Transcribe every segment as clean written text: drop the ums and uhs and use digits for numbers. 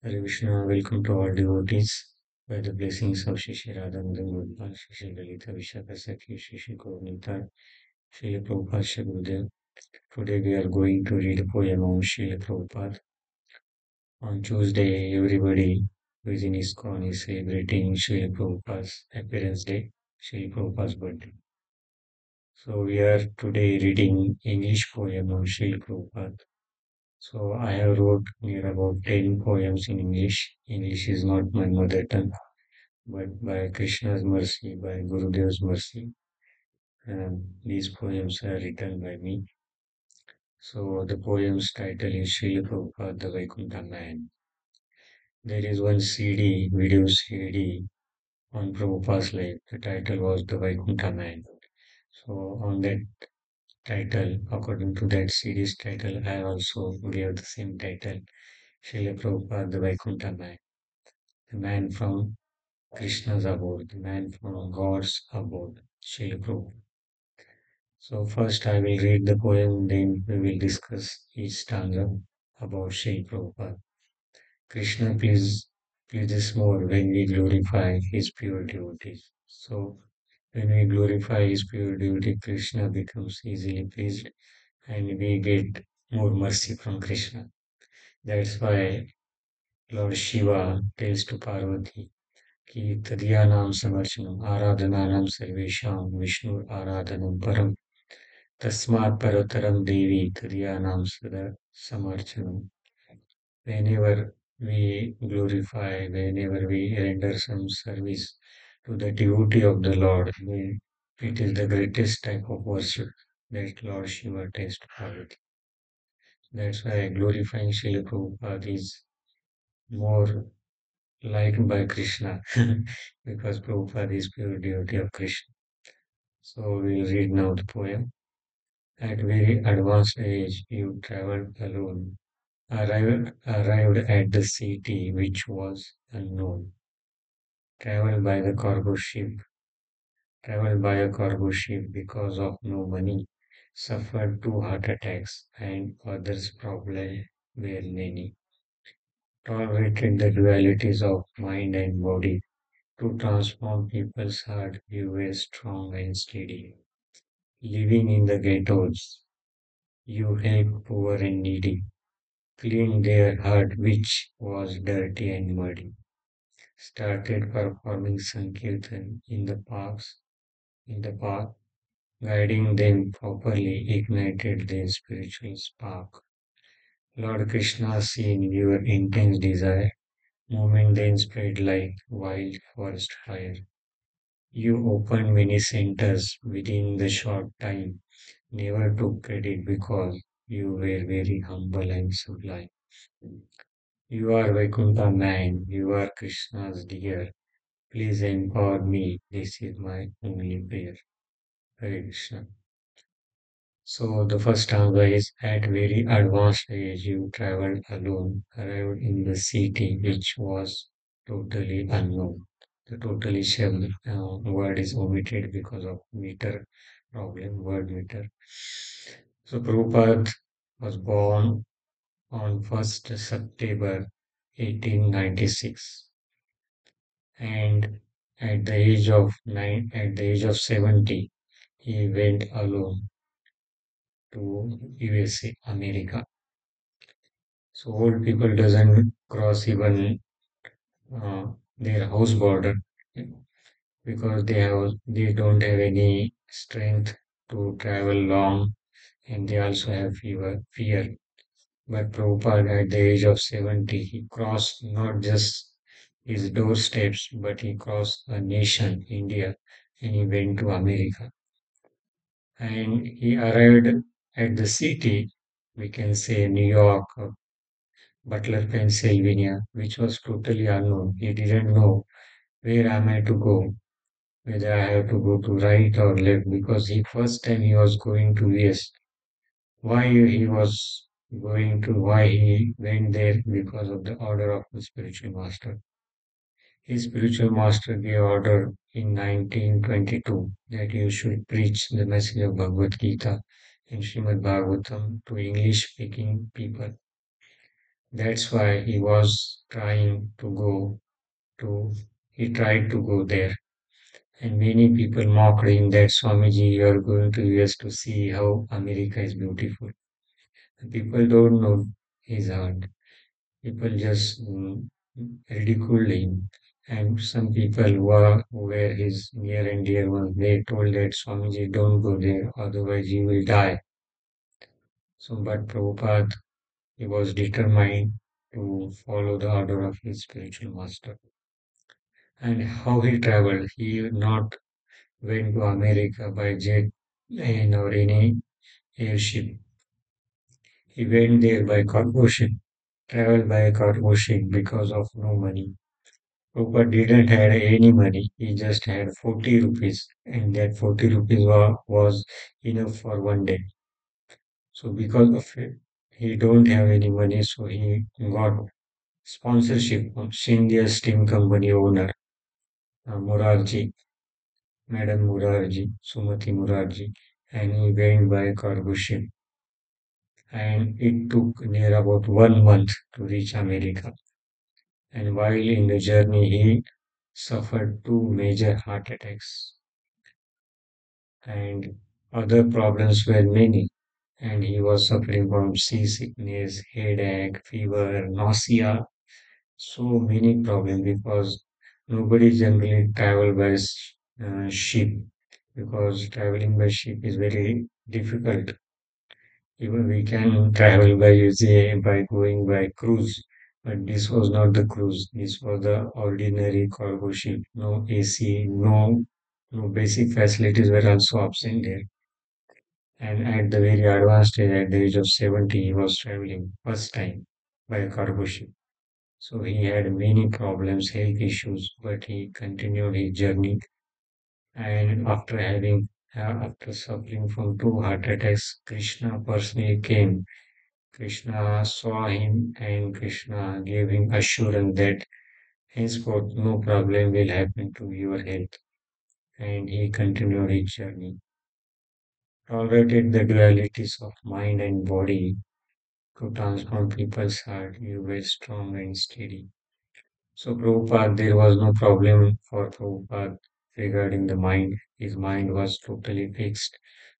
Hare Krishna, welcome to all devotees. By the blessings of Shri Shri Radha Madan Gopal, Shri Shri Lalita Vishaka Sakhi, Shri Shri Gauranitai, Shri Prabhupada Shri Gurudev. Today we are going to read a poem of Shri Prabhupada. On Tuesday, everybody who is in iskcon is celebrating Shri Prabhupada's appearance day, Shri Prabhupada's birthday. So we are today reading English poem of Shri Prabhupada. So I have wrote near about 10 poems in English. English is not my mother tongue. But by Krishna's mercy, by Gurudev's mercy, these poems are written by me. So the poem's title is Srila Prabhupada, the Vaikuntha Man. There is one CD, video CD on Prabhupada's life. The title was The Vaikuntha Man. So on that title, according to that series title, I also gave the same title, Srila Prabhupada, the Vaikuntha Man. The man from Krishna's abode, the man from God's abode, Srila Prabhupada. So first I will read the poem, then we will discuss each stanza about Sri Prabhupada. Krishna pleases more when we glorify his pure devotees. So when we glorify his pure devotee, Krishna becomes easily pleased and we get more mercy from Krishna. That's why Lord Shiva tells to Parvati, कि तदीयानां समर्चनम् आराधनानां सर्वेषां विष्णु आराधनं परम Tasmat Parataram Devi Kriyanam Sada Samarchanam. Whenever we glorify, whenever we render some service to the devotee of the Lord, it is the greatest type of worship that Lord Shiva takes to Parvati. That's why glorifying Srila Prabhupada is more liked by Krishna because Prabhupada is pure devotee of Krishna. So we'll read now the poem. At very advanced age, you traveled alone arrived at the city which was unknown. Traveled by the cargo ship, traveled by a cargo ship because of no money, suffered two heart attacks and others' problems were many. Tolerated the dualities of mind and body. To transform people's heart, you were strong and steady. Living in the ghettos, you helped poor and needy, cleaned their heart which was dirty and muddy. Started performing Sankirtan in the park, guiding them properly, ignited their spiritual spark. Lord Krishna, seeing your intense desire, movement then spread like wild forest fire. You opened many centers within the short time, never took credit because you were very humble and sublime. You are Vaikuntha man, you are Krishna's dear. Please empower me. This is my only prayer. Hare Krishna. So the first stanza is at very advanced age you traveled alone, arrived in the city which was totally unknown. The totally shabd word is omitted because of meter problem, word meter. So Prabhupada was born on 1st September 1896 and at the age of 70 he went alone to USA, America. So old people doesn't cross even their house border because they don't have any strength to travel long and they also have fear. But Prabhupada at the age of 70 he crossed not just his doorsteps but he crossed a nation, India, and he went to America. And he arrived at the city, we can say New York, Butler, Pennsylvania, which was totally unknown. He didn't know where am I to go, whether I have to go to right or left, because he first time he was going to west. Why he went there because of the order of the spiritual master. His spiritual master gave order in 1922 that you should preach the message of Bhagavad Gita and Srimad Bhagavatam to English speaking people. That's why to, he tried to go there. And many people mocked him that Swamiji, you are going to US to see how America is beautiful. People don't know his heart. People just ridiculed him. And some people who were his near and dear ones, they told that Swamiji, don't go there, otherwise you will die. So, but Prabhupada, he was determined to follow the order of his spiritual master. And how he traveled, he not went to America by jet plane or any airship. He went there by cargo ship, traveled by a cargo ship because of no money. Prabhupada didn't have any money. He just had 40 rupees, and that 40 rupees was enough for one day. So because of it, he don't have any money, so he got sponsorship from Scindia Steam Company owner, Morarji, Madam Murarji, Sumati Murarji, and he went by cargo ship. And it took near about 1 month to reach America. And while in the journey, he suffered two major heart attacks, and other problems were many. And he was suffering from seasickness, headache, fever, nausea, so many problems because nobody generally travel by ship because traveling by ship is very difficult. Even we can travel by say by going by cruise, but this was not the cruise. This was the ordinary cargo ship. No AC, no basic facilities were also absent there. And at the very advanced age, at the age of 70, he was traveling first time by a cargo ship. So he had many problems, health issues, but he continued his journey. And after suffering from two heart attacks, Krishna personally came. Krishna saw him and Krishna gave him assurance that henceforth no problem will happen to your health. And he continued his journey. Tolerated the dualities of mind and body to transform people's heart. You were strong and steady. So Prabhupada, there was no problem for Prabhupada regarding the mind. His mind was totally fixed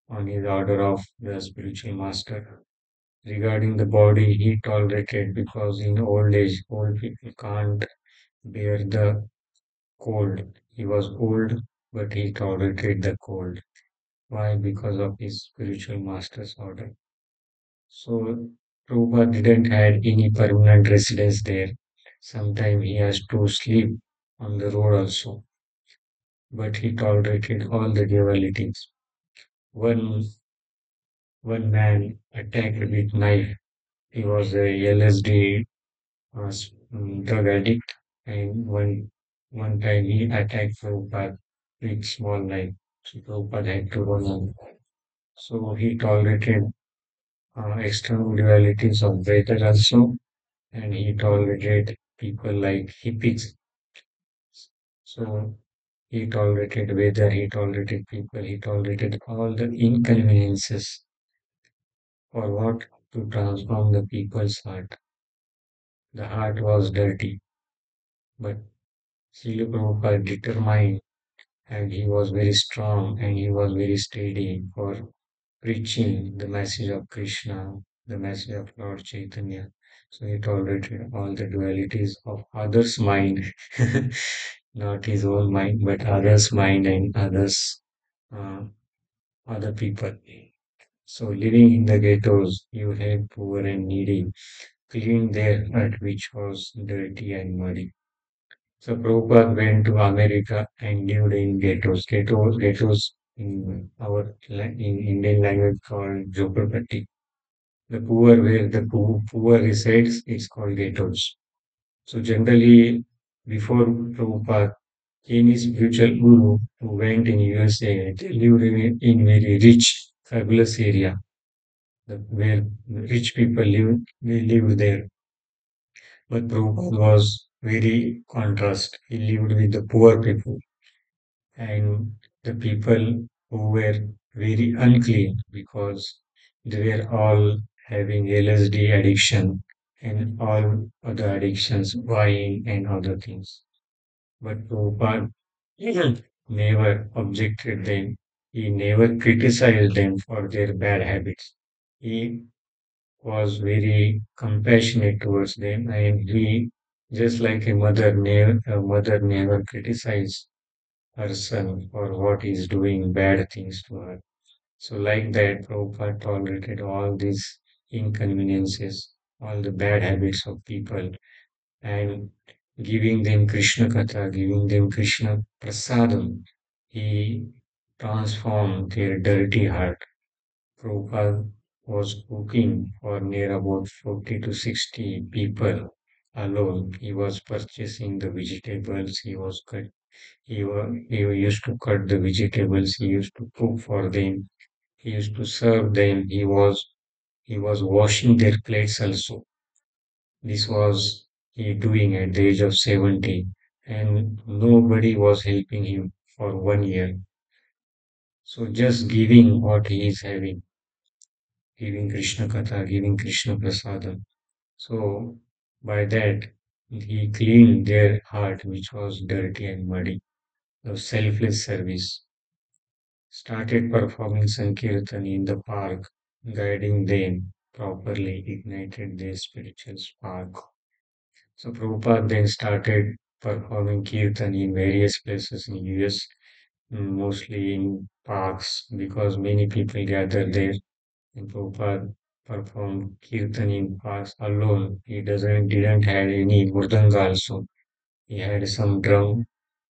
on his order of the spiritual master. Regarding the body, he tolerated because in old age, old people can't bear the cold. He was old, but he tolerated the cold. Why? Because of his spiritual master's order. So Prabhupada didn't have any permanent residence there. Sometimes he has to sleep on the road also, but he tolerated all the dualities. One one man attacked with knife. He was a LSD drug addict, and one time he attacked Prabhupada with small knife. So Prabhupada had to run away. So he tolerated external dualities of weather also, and he tolerated people like hippies. So he tolerated weather, he tolerated people, he tolerated all the inconveniences for what? To transform the people's heart. The heart was dirty, but Srila Prabhupada determined and he was very strong and he was very steady for preaching the message of Krishna, the message of Lord Chaitanya. So he tolerated all the dualities of others' mind, not his own mind, but others' mind and uh, other people. So living in the ghettos, you had poor and needy, cleaned their hut which was dirty and muddy. So Prabhupada went to America and lived in ghettos. Ghettos in in Indian language called Jhopalpatti. The poor where the poor resides, it's called ghettos. So generally, before Prabhupada, any spiritual guru who went in USA, they lived in very rich, fabulous area where rich people live, they lived there. But Prabhupada was very contrast. He lived with the poor people and the people who were very unclean because they were all having LSD addiction and all other addictions, buying and other things. But Prabhupada never objected them. He never criticized them for their bad habits. He was very compassionate towards them, and he, just like a mother never criticized her son for what he's doing bad things to her. So like that, Prabhupada tolerated all these inconveniences, all the bad habits of people, and giving them Krishna Katha, giving them Krishna Prasadam. He transformed their dirty heart. Prabhupada was cooking for near about 40 to 60 people alone. He was purchasing the vegetables, he used to cut the vegetables, he used to cook for them, he used to serve them, he was washing their plates also. This was he doing at the age of 70, and nobody was helping him for 1 year. So just giving what he is having, giving Krishna Katha, giving Krishna Prasadam. So by that, he cleaned their heart, which was dirty and muddy. The selfless service started performing Sankirtan in the park, guiding them properly, ignited their spiritual spark. So Prabhupada then started performing Kirtan in various places in US, mostly in parks, because many people gather there. And Prabhupada performed Kirtan in parks alone. He didn't have any mridanga also. He had some drum,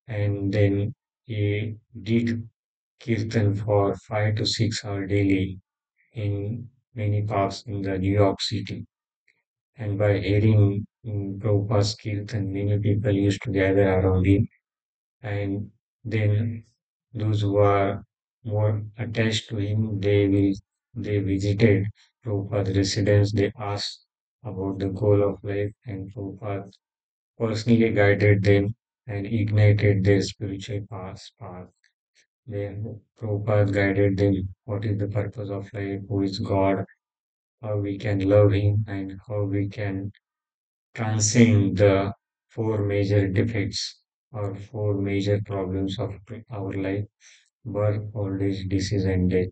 and then he did Kirtan for 5 to 6 hours daily in many parks in the New York City. And by hearing Prabhupada's Kirtan, many people used to gather around him. And then those who are more attached to him, they visited Prabhupada's residence. They asked about the goal of life, and Prabhupada personally guided them and ignited their spiritual path. Then Prabhupada guided them what is the purpose of life, who is God, how we can love Him, and how we can transcend the four major defects or four major problems of our life: birth, old age, disease, and death.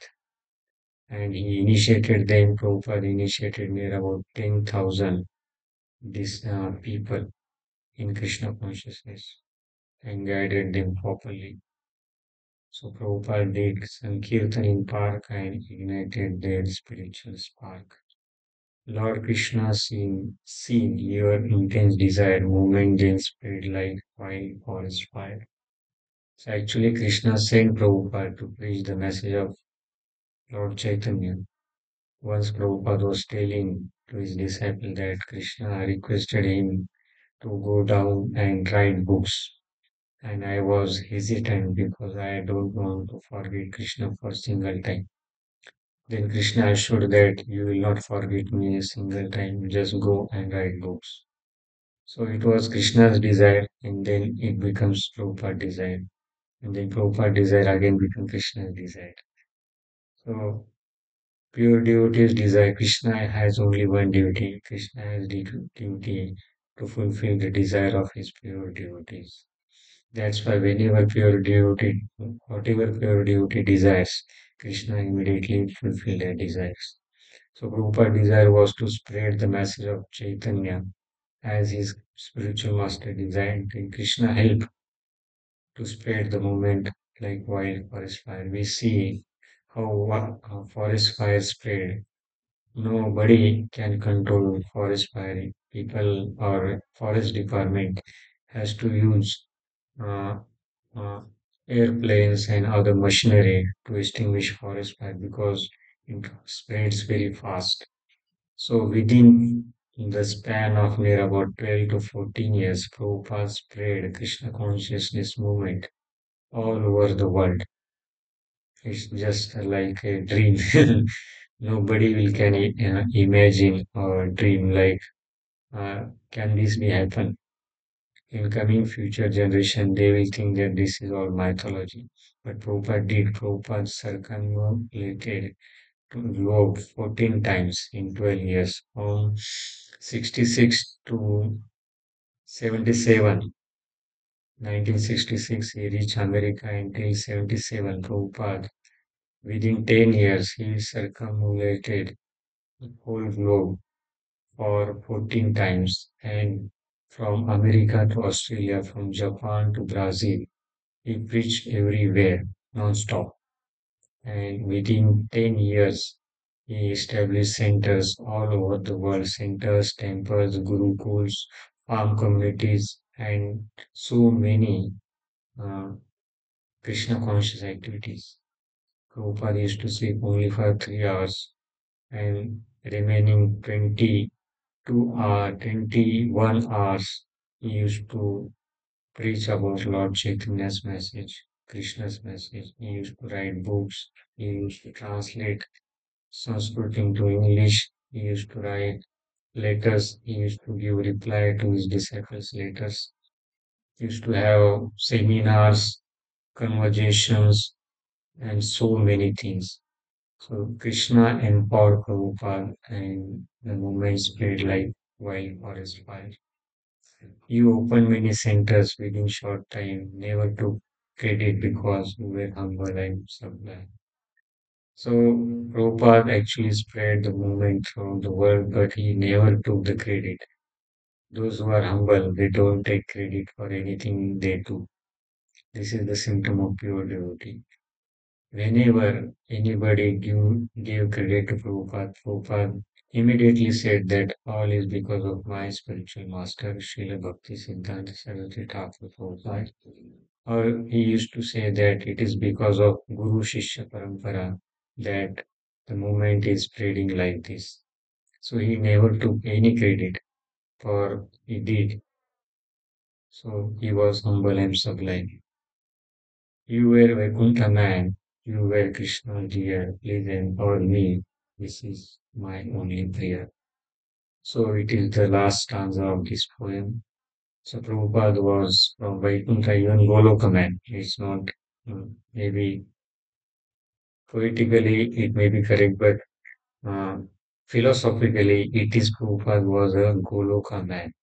And he initiated them, Prabhupada initiated near about 10,000 people in Krishna consciousness and guided them properly. So Prabhupada did Sankirtan in park and ignited their spiritual spark. Lord Krishna seen your intense desire, movement then spread like fire forest fire. So actually Krishna sent Prabhupada to preach the message of Lord Chaitanya. Once Prabhupada was telling to his disciple that Krishna requested him to go down and write books. And I was hesitant because I don't want to forget Krishna for a single time. Then Krishna assured that you will not forget me a single time, just go and write books. So it was Krishna's desire, and then it becomes Prabhupada's desire. And then Prabhupada's desire again becomes Krishna's desire. So pure devotees desire Krishna has only one duty. Krishna has the duty to fulfill the desire of his pure devotees. That's why whatever pure devotee desires, Krishna immediately fulfill their desires. So Prabhupada's desire was to spread the message of Chaitanya as his spiritual master designed, and Krishna helped to spread the movement like wild forest fire. We see how forest fire spread. Nobody can control forest fire. People or forest department has to use uh, uh, airplanes and other machinery to extinguish forest fire because it spreads very fast. So within the span of near about 12 to 14 years, Prabhupada spread Krishna consciousness movement all over the world. It's just like a dream. Nobody will can imagine or dream like, can this be happen? In coming future generation, they will think that this is all mythology. But Prabhupada did. Prabhupada circumambulated globe 14 times in 12 years, from 66 to 77. 1966, he reached America until 77. Prabhupada, within 10 years, he circumambulated the whole globe for 14 times, and from America to Australia, from Japan to Brazil. He preached everywhere, non-stop. And within 10 years, he established centers all over the world, centers, temples, gurukuls, farm communities, and so many uh, Krishna conscious activities. Prabhupada used to sleep only for 3 hours and remaining 21 hours he used to preach about Lord Chaitanya's message, Krishna's message. He used to write books. He used to translate Sanskrit into English. He used to write letters. He used to give reply to his disciples' letters. He used to have seminars, conversations, and so many things. So Krishna empowered Prabhupada and the movement spread like wildfire fire. You opened many centers within short time, never took credit because you were humble and sublime. So Prabhupada actually spread the movement throughout the world, but he never took the credit. Those who are humble, they don't take credit for anything they do. This is the symptom of pure devotee. Whenever anybody gave credit to Prabhupada, Prabhupada immediately said that all is because of my spiritual master, Srila Bhakti Siddhanta Saraswati Thakur Prabhupada. Or he used to say that it is because of Guru Shishya Parampara that the movement is spreading like this. So he never took any credit for he did. So he was humble and sublime. You were Vaikuntha man, you were Krishna dear, please empower me. This is my only prayer. So it is the last stanza of this poem. So Prabhupada was from Vaikuntha, even Goloka man. It's not, maybe poetically it may be correct, but uh, philosophically it is Prabhupada was a Goloka man.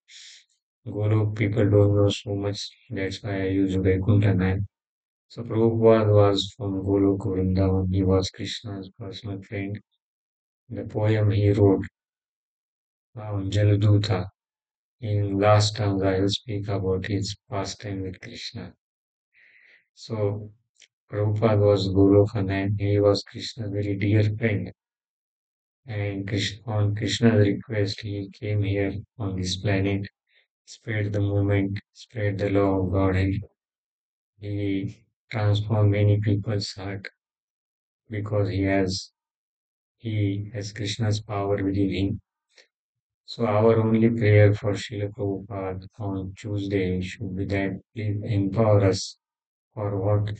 Golok people don't know so much, that's why I use Vaikuntha man. So Prabhupada was from Golok Vrindavan. He was Krishna's personal friend. The poem he wrote, Jaladuta, in last terms I will speak about his pastime with Krishna. So Prabhupada was Golokan and he was Krishna's very dear friend. And on Krishna's request, he came here on this planet, spread the movement, spread the law of Godhead. He transformed many people's heart because he has Krishna's power within him. So our only prayer for Srila Prabhupada on Tuesday should be that please empower us for what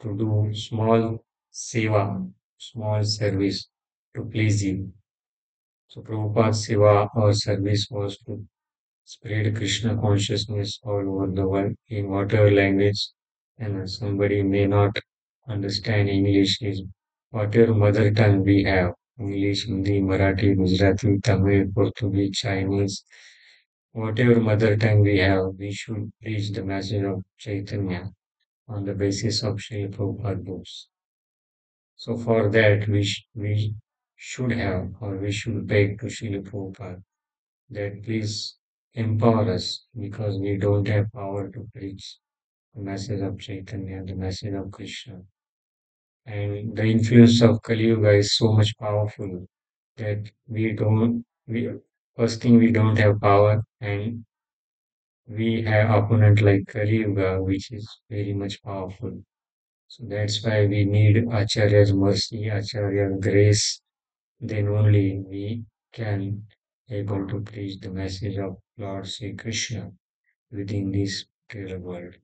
to do small seva, small service to please you. So Prabhupada's seva or service was to spread Krishna consciousness all over the world in whatever language, and somebody may not understand English, is whatever mother tongue we have, English, Hindi, Marathi, Gujarati, Tamil, Portuguese, Chinese, whatever mother tongue we have, we should preach the message of Chaitanya on the basis of Srila Prabhupada books. So for that, we should have or we should beg to Srila Prabhupada that please empower us because we don't have power to preach the message of Chaitanya, the message of Krishna. And the influence of Kali Yuga is so much powerful that first thing we don't have power and we have opponent like Kali Yuga, which is very much powerful. So that's why we need Acharya's mercy, Acharya's grace. Then only we can able to preach the message of Lord Sri Krishna within this material world.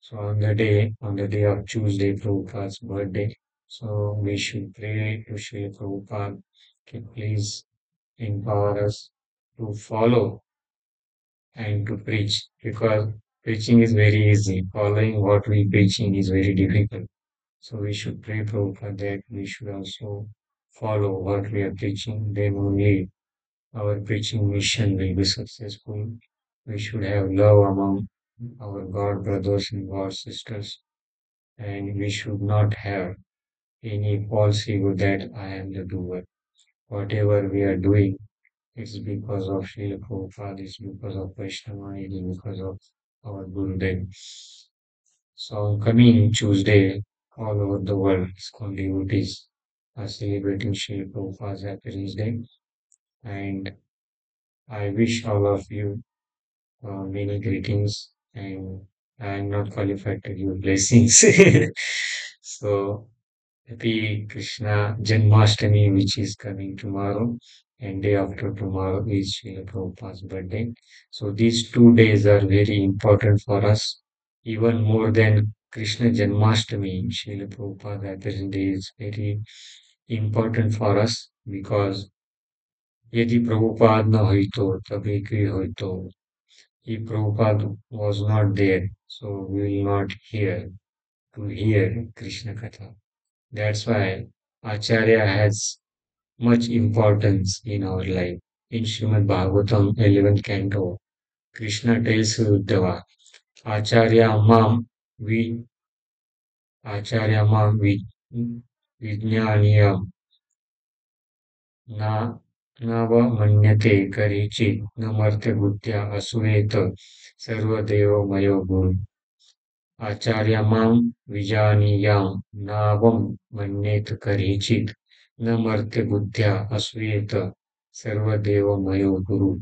So on the day of Tuesday, Prabhupada's birthday, so we should pray to Sri Prabhupada, to please empower us to follow and to preach because preaching is very easy. Following what we preaching is very difficult. So we should pray, Prabhupada, that we should also follow what we are preaching. Then only our preaching mission will be successful. We should have love among our God brothers and God sisters, and we should not have any false ego that I am the doer. Whatever we are doing, it's because of Srila Prabhupada, it's because of Vaishnava, it is because of our Gurudev. So coming Tuesday, all over the world, ISKCON devotees are celebrating Srila Prabhupada's Happiness Day, and I wish all of you many greetings, and I'm not qualified to give blessings. So happy Krishna Janmashtami, which is coming tomorrow, and day after tomorrow is Srila Prabhupada's birthday. So these 2 days are very important for us, even more than Krishna Janmashtami. Srila Prabhupada's birthday is very important for us because यदि प्रभुपाद न होइतो तभी की होइतो. If Prabhupada was not there, so we will not hear to hear Krishna Katha. That's why Acharya has much importance in our life. In Srimad Bhagavatam 11th canto, Krishna tells Uddhava, Acharya Mam vi Acharya Mam vi Vijnaniyam na Nava Manyate Karichit Namartya Buddhya Asueta Sarvadevo Mayo Guru. आचार्यमां विजानीयां नावं मन्येत करीचित् न मर्त्यबुद्ध्या अश्वेत सर्वदेवमयो guru.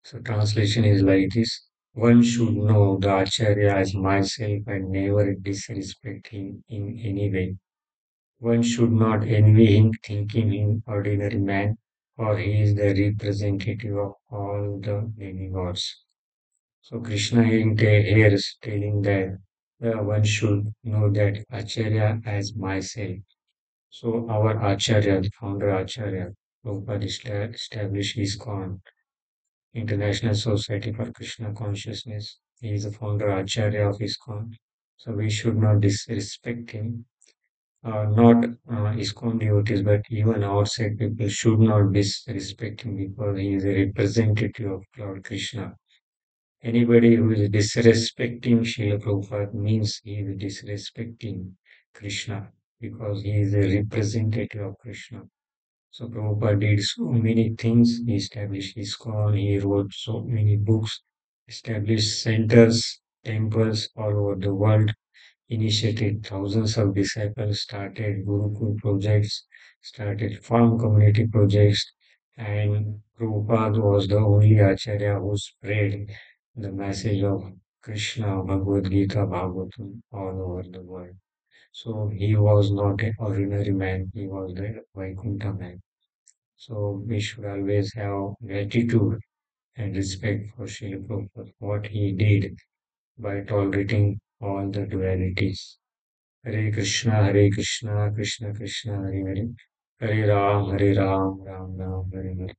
So translation is like this. One should know the Acharya as myself and never disrespect him in any way. One should not envy him, thinking him ordinary man, for he is the representative of all the demigods. So Krishna here is telling that one should know that Acharya as myself. So our Acharya, the founder Acharya, Prabhupada established ISKCON, International Society for Krishna Consciousness. He is the founder Acharya of ISKCON. So we should not disrespect him. Not ISKCON devotees, but even outside people should not disrespect him because he is a representative of Lord Krishna. Anybody who is disrespecting Srila Prabhupada means he is disrespecting Krishna because he is a representative of Krishna. So Prabhupada did so many things. He established ISKCON, he wrote so many books, established centers, temples all over the world, initiated thousands of disciples, started Gurukul projects, started farm community projects, and Prabhupada was the only Acharya who spread the message of Krishna, Bhagavad Gita, Bhagavatam all over the world. So he was not an ordinary man, he was the Vaikuntha man. So we should always have gratitude and respect for Srila Prabhupada, what he did by tolerating all the dualities. Hare Krishna, Krishna Krishna, Hare Hare, Hare Ram, Ram Ram, Hare Hare.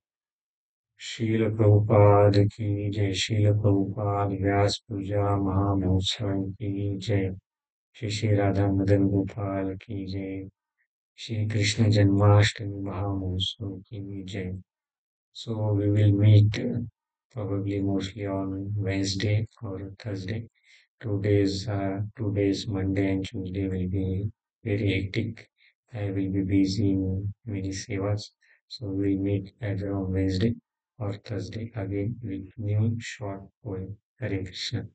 Srila Prabhupada ki jai, Srila Prabhupada Vyas Puja Mahamotsav ki jai, Shri Shri Radha Madan Gopal ki jai, Shri Krishna Janmashtami Mahamotsav ki jai. So we will meet probably mostly on Wednesday or Thursday. 2 days, 2 days, Monday and Tuesday will be very hectic. I will be busy in many sevas. So we'll meet either on Wednesday or Thursday again with new short poem. Hare Krishna.